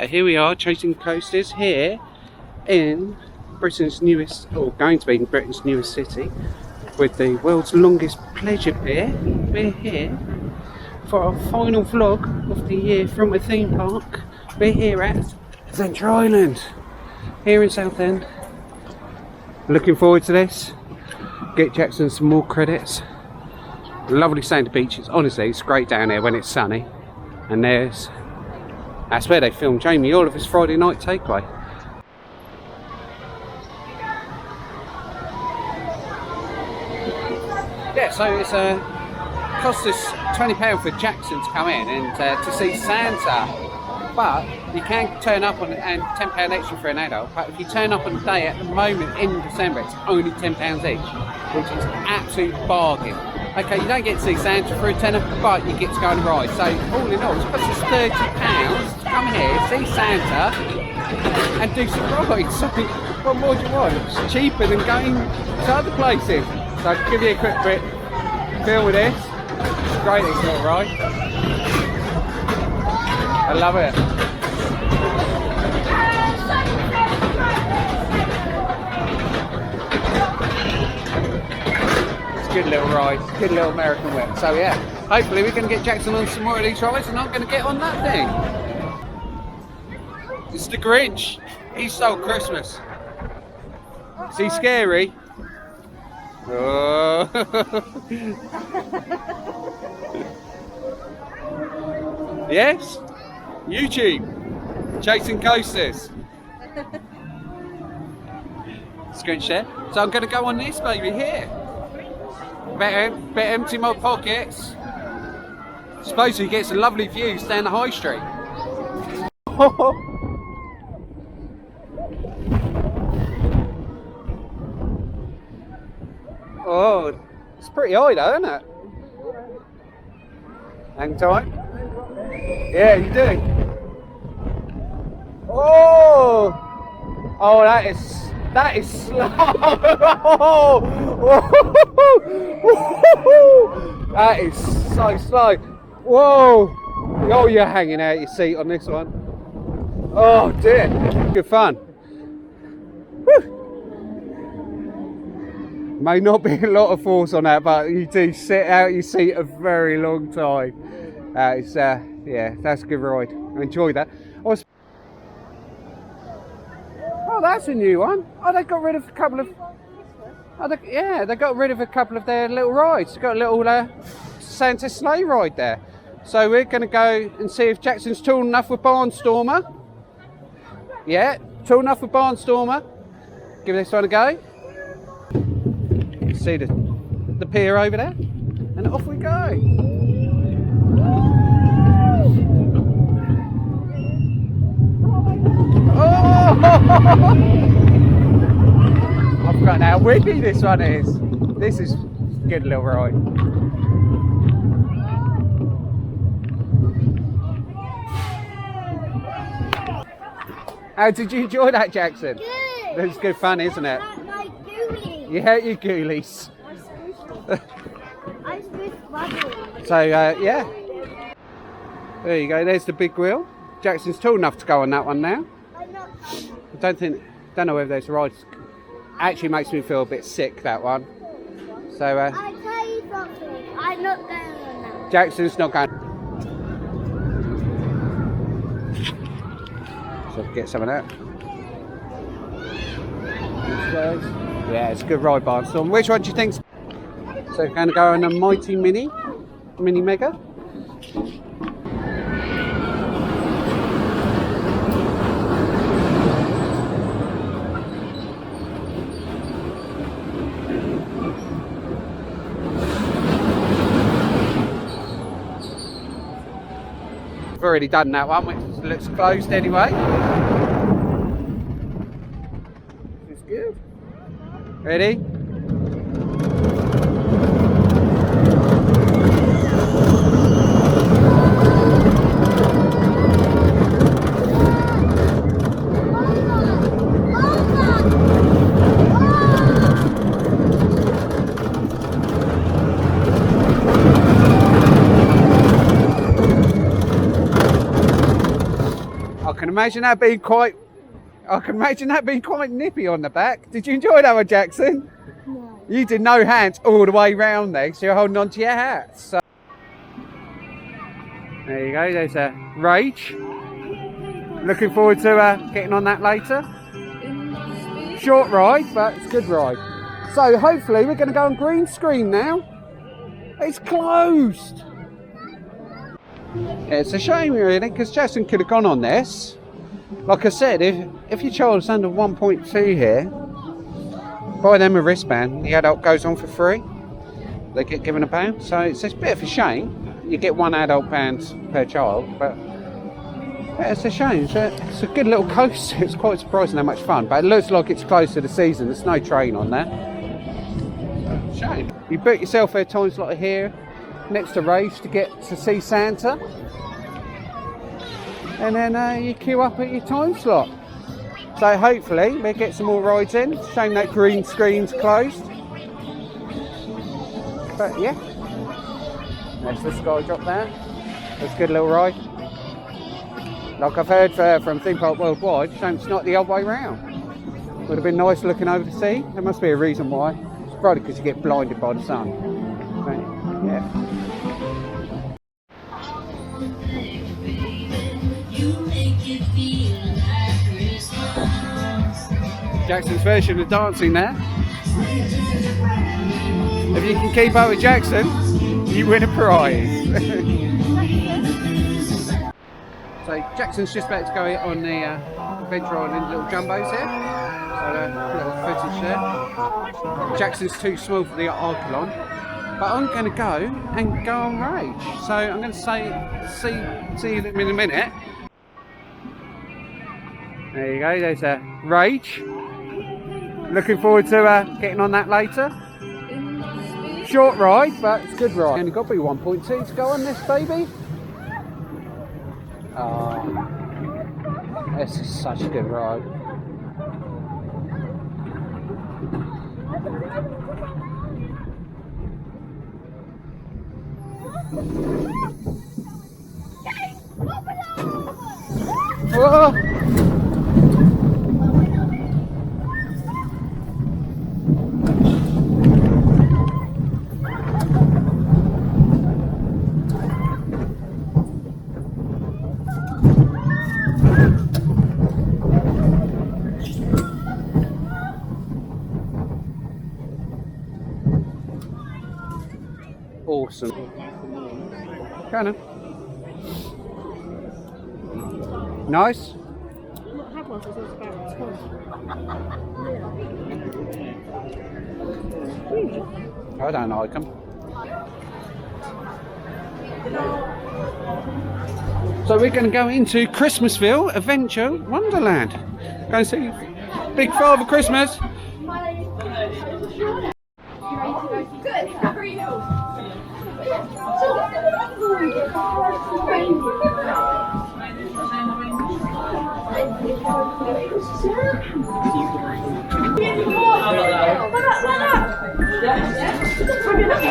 Right, here we are, chasing coasters here in Britain's newest, or going to be in Britain's newest city, with the world's longest pleasure pier. We're here for our final vlog of the year from a theme park. We're here at Central Island, here in Southend. Looking forward to this. Get Jackson some more credits. Lovely sandy beaches. Honestly, it's great down here when it's sunny. And that's where they filmed Jamie Oliver's Friday Night Takeaway. Yeah, so it's cost us £20 for Jackson to come in and to see Santa. But you can turn up on and £10 extra for an adult. But if you turn up on the day at the moment in December, it's only £10 each, which is an absolute bargain. Okay, you don't get to see Santa for a tenner, but you get to go on a ride. So all in all, it's cost us £30 to come here, see Santa, and do some rides. So what more do you want? It's cheaper than going to other places. So I'll give you a quick bit film with this. It's great, this little ride. I love it. Good little ride, good little American whip. So yeah, hopefully we can get Jackson on some more of these rides and I'm going to get on that thing. It's the Grinch. He stole Christmas. Is he scary? Oh. Yes? YouTube. Chasing coasters. Screen share. So I'm going to go on this baby here. Better empty my pockets. Suppose you get some lovely views down the high street. Oh, it's pretty high though, isn't it? Hang tight. Yeah, you do. Oh, oh, that is slow. That is so slow. Whoa! Oh, you're hanging out your seat on this one. Oh dear. Good fun. Woo. May not be a lot of force on that, but you do sit out your seat a very long time. Yeah, that's a good ride. I enjoyed that. Oh, that's a new one. Oh, they got rid of a couple of. Oh, they got rid of a couple of their little rides. They've got a little Santa sleigh ride there. So we're going to go and see if Jackson's tall enough for Barnstormer. Yeah, tall enough for Barnstormer. Give this one a go. See the pier over there, and off we go. Oh! I've forgotten how windy this one is. This is a good little ride. How did you enjoy that, Jackson? Good. It was good fun, isn't it? My ghoulies. You hate your ghoulies. So yeah. There you go. There's the big wheel. Jackson's tall enough to go on that one now. I don't know whether there's rides. Actually makes me feel a bit sick, that one. So I tell you something, I'm not going on that. Jackson's not going. So get some of that. Yeah, it's a good ride, Barnstorm. Which one do you think? So we're going to go on a Mighty Mini Mega. Already done that one, which looks closed anyway. It's good. Ready? imagine that being quite. I can imagine that being quite nippy on the back. Did you enjoy that one, Jackson? No. You did no hands all the way round there, so you're holding on to your hat. So. There you go. There's a Rage. Looking forward to getting on that later. Short ride, but it's a good ride. So hopefully we're going to go on green screen now. It's closed. It's a shame really, because Jackson could have gone on this. Like I said, if your child's under 1.2 here, buy them a wristband. The adult goes on for free. They get given a band. So it's a bit of a shame. You get one adult band per child, but yeah, it's a shame. It's a good little coaster. It's quite surprising how much fun, but it looks like it's close to the season. There's no train on there. Shame. You book yourself at times like here, next to Rage, to get to see Santa. And then you queue up at your time slot. So hopefully we'll get some more rides in. Shame that green screen's closed. But yeah, there's the sky drop there. That's a good little ride. Like I've heard from Theme Park Worldwide, shame it's not the other way round. Would have been nice looking over the sea. There must be a reason why. It's probably because you get blinded by the sun. But, yeah. Jackson's version of dancing there. If you can keep up with Jackson, you win a prize. So Jackson's just about to go on the adventure on in little jumbos here. So little footage there. Jackson's too small for the Archelon, but I'm going to go on Rage. So I'm going to see you in a minute. There you go. There's a Rage. Looking forward to getting on that later. Short ride, but it's a good ride. Only got to be 1.2 to go on this baby. Oh, this is such a good ride. Whoa. Awesome. Kind of. Nice. I don't like them. So we're going to go into Christmasville Adventure Wonderland. Go and see Big Father Christmas. Good. How are you?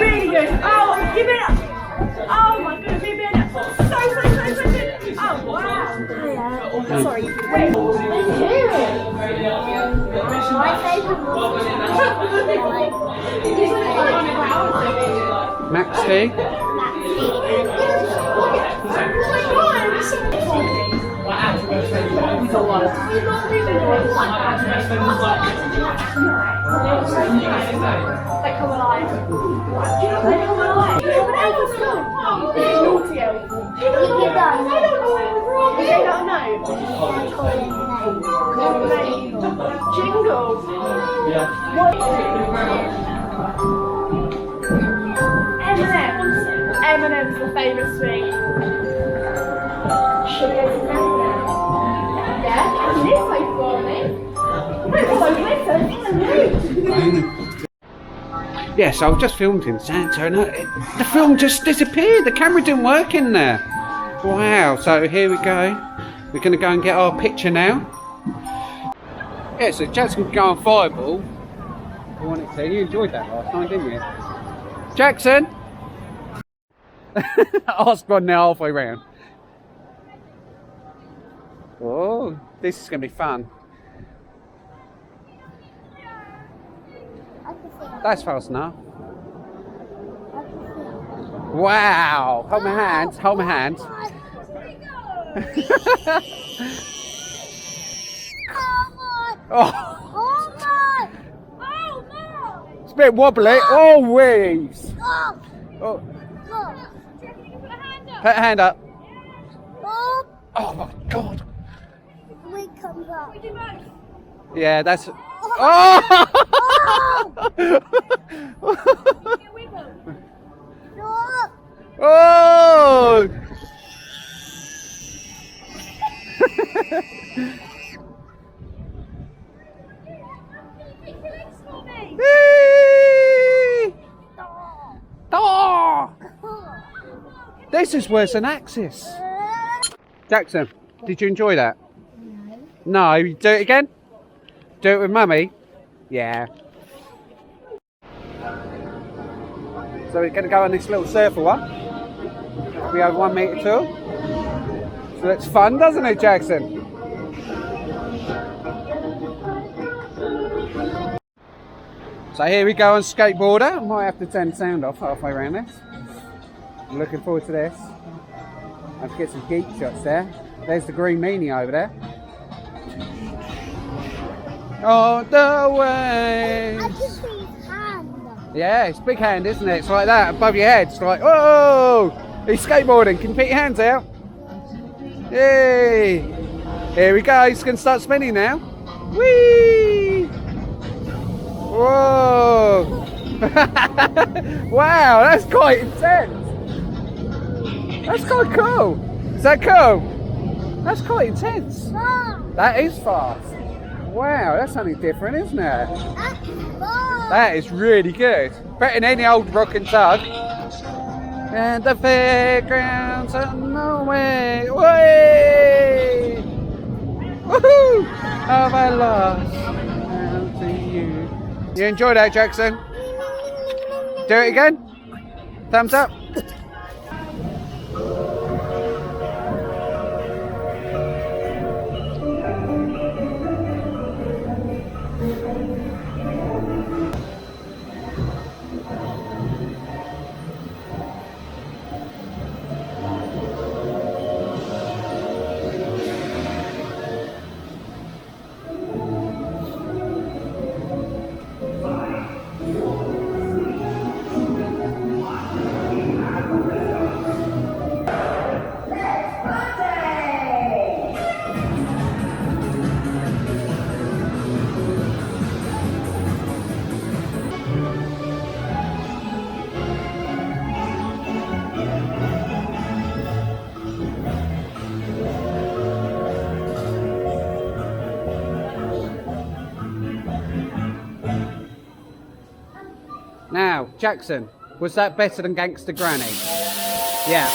Really good. Oh, give it up. Oh my goodness, give it up. So good. Oh wow. Sorry. Wait. My favourite Max T. M&M's the favourite sweet. Should we go to M&M? Yeah, and this way for me. Yes, I've just filmed in Santa and the film just disappeared. The camera didn't work in there. Wow, so here we go. We're going to go and get our picture now. Yeah, so Jackson can go on Fireball. I wanted to. You enjoyed that last night, didn't you? Jackson! Ask one now halfway round. Oh, this is going to be fun. That's fast enough. Wow! Hold my hand. Hold my hand. Oh. It's a bit wobbly. Oh, waves. Oh. Put a hand up. Oh my God. Yeah, that's. Oh! Oh! This is worse than Axis. Jackson, did you enjoy that? No. No, do it again? Do it with Mummy? Yeah. So we're going to go on this little surfer one. We have 1 metre tall. So it's fun, doesn't it, Jackson? So here we go on skateboarder. I might have to turn the sound off halfway around this. I'm looking forward to this. I have to get some geek shots there. There's the green meanie over there. On the way. I can see his hand. Yeah, it's a big hand, isn't it? It's like that above your head. It's like, whoa! He's skateboarding. Can you put your hands out? Yay! Here we go. He's going to start spinning now. Whee! Whoa! Wow, that's quite intense. That's quite cool. Is that cool? That's quite intense. That is fast. Wow, that's something different, isn't it? That is really good. Better than any old rock and tug. And the fairgrounds on the way. Way! Woohoo! Have I lost out to you? You enjoyed that, Jackson? Do it again? Thumbs up. Now, Jackson, was that better than Gangster Granny? Yeah.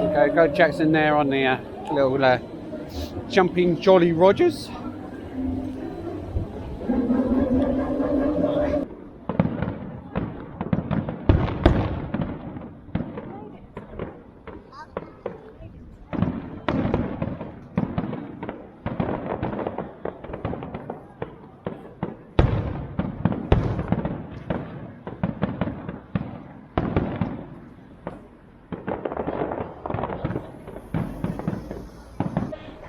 Okay, got Jackson there on the little jumping Jolly Rogers.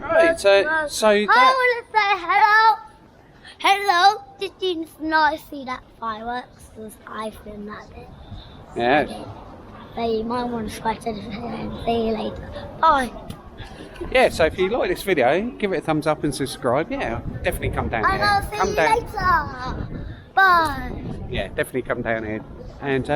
Right, so that... I want to say hello. Hello. Did you not see that fireworks? Because I filmed that bit. Yeah. So you might want to subscribe to the video and see you later. Bye. Yeah, so if you like this video, give it a thumbs up and subscribe. Yeah, definitely come down And here. I'll see Come you down. later. Bye. Yeah, definitely come down here. And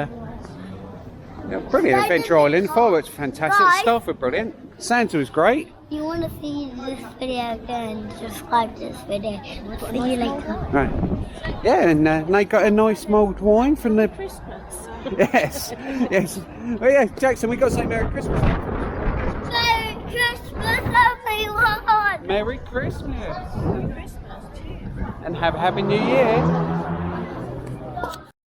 yeah, brilliant Adventure Island. Fireworks were fantastic. Bye. Staff were brilliant. Santa was great. If you want to see this video again, subscribe to this video. I'll see you later. Right. Yeah, and they got a nice mulled wine from the Christmas. Yes, yes. Oh yeah, Jackson, we got to say Merry Christmas. Merry Christmas, everyone. Merry Christmas. And have a Happy New Year.